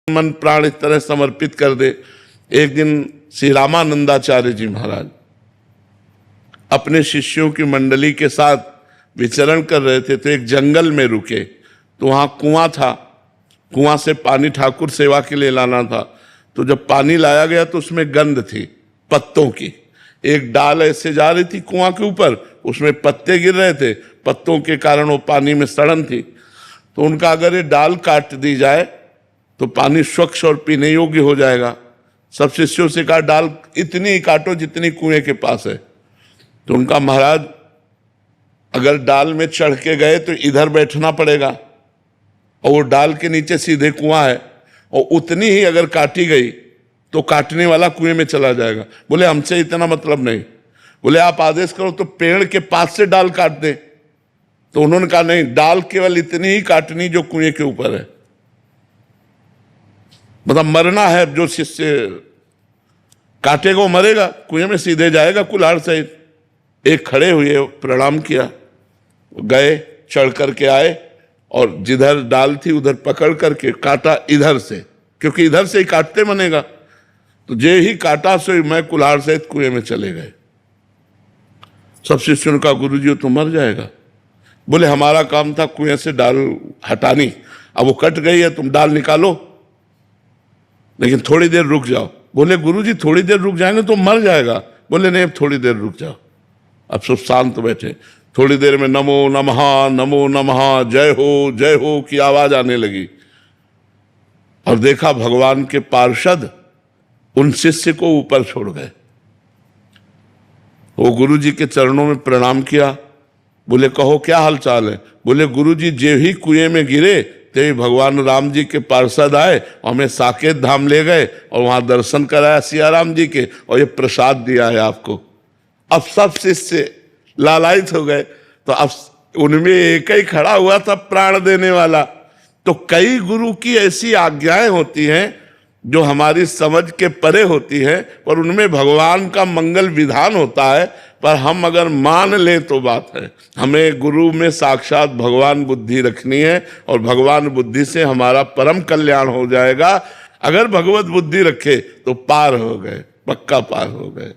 मन प्राण इस तरह समर्पित कर दे। एक दिन श्री रामानंदाचार्य जी महाराज अपने शिष्यों की मंडली के साथ विचरण कर रहे थे, तो एक जंगल में रुके, तो वहाँ कुआं था, कुआं से पानी ठाकुर सेवा के लिए लाना था। तो जब पानी लाया गया तो उसमें गंध थी पत्तों की। एक डाल ऐसे जा रही थी कुआं के ऊपर, उसमें पत्ते गिर रहे थे, पत्तों के कारण वो पानी में सड़न थी। तो उनका अगर ये डाल काट दी जाए तो पानी स्वच्छ और पीने योग्य हो जाएगा। सब शिष्यों से कहा डाल इतनी ही काटो जितनी कुएं के पास है। तो उनका महाराज अगर डाल में चढ़ के गए तो इधर बैठना पड़ेगा और वो डाल के नीचे सीधे कुआं है, और उतनी ही अगर काटी गई तो काटने वाला कुएं में चला जाएगा। बोले हमसे इतना मतलब नहीं। बोले आप आदेश करो तो पेड़ के पास से डाल काट दे। तो उन्होंने कहा नहीं, डाल केवल इतनी ही काटनी जो कुएं के ऊपर है। मतलब मरना है, जो शिष्य काटेगा वो मरेगा, कुएं में सीधे जाएगा कुल्हाड़ सहित। एक खड़े हुए, प्रणाम किया, गए, चढ़ करके आए और जिधर डाल थी उधर पकड़ करके काटा इधर से, क्योंकि इधर से ही काटते बनेगा। तो जे ही काटा सो मैं कुल्हाड़ सहित कुएं में चले गए। सब शिष्यों ने कहा गुरुजी तो मर जाएगा। बोले हमारा काम था कुएं से डाल हटानी, अब वो कट गई है, तुम डाल निकालो, लेकिन थोड़ी देर रुक जाओ। बोले गुरुजी थोड़ी देर रुक जाएंगे तो मर जाएगा। बोले नहीं, अब थोड़ी देर रुक जाओ। अब सब शांत बैठे। थोड़ी देर में नमो नमः जय हो की आवाज आने लगी, और देखा भगवान के पार्षद उन शिष्य को ऊपर छोड़ गए। वो गुरुजी के चरणों में प्रणाम किया। बोले कहो क्या हाल चाल है। बोले गुरुजी जे ही कुएं में गिरे ते भगवान राम जी के पार्षद आए और हमें साकेत धाम ले गए और वहां दर्शन कराया सिया राम जी के, और ये प्रसाद दिया है आपको। अब सब शिष्य लालायित हो गए। तो अब उनमें एक ही खड़ा हुआ था प्राण देने वाला। तो कई गुरु की ऐसी आज्ञाएं होती हैं जो हमारी समझ के परे होती है, पर उनमें भगवान का मंगल विधान होता है। पर हम अगर मान लें तो बात है। हमें गुरु में साक्षात भगवान बुद्धि रखनी है, और भगवान बुद्धि से हमारा परम कल्याण हो जाएगा। अगर भगवत बुद्धि रखे तो पार हो गए, पक्का पार हो गए।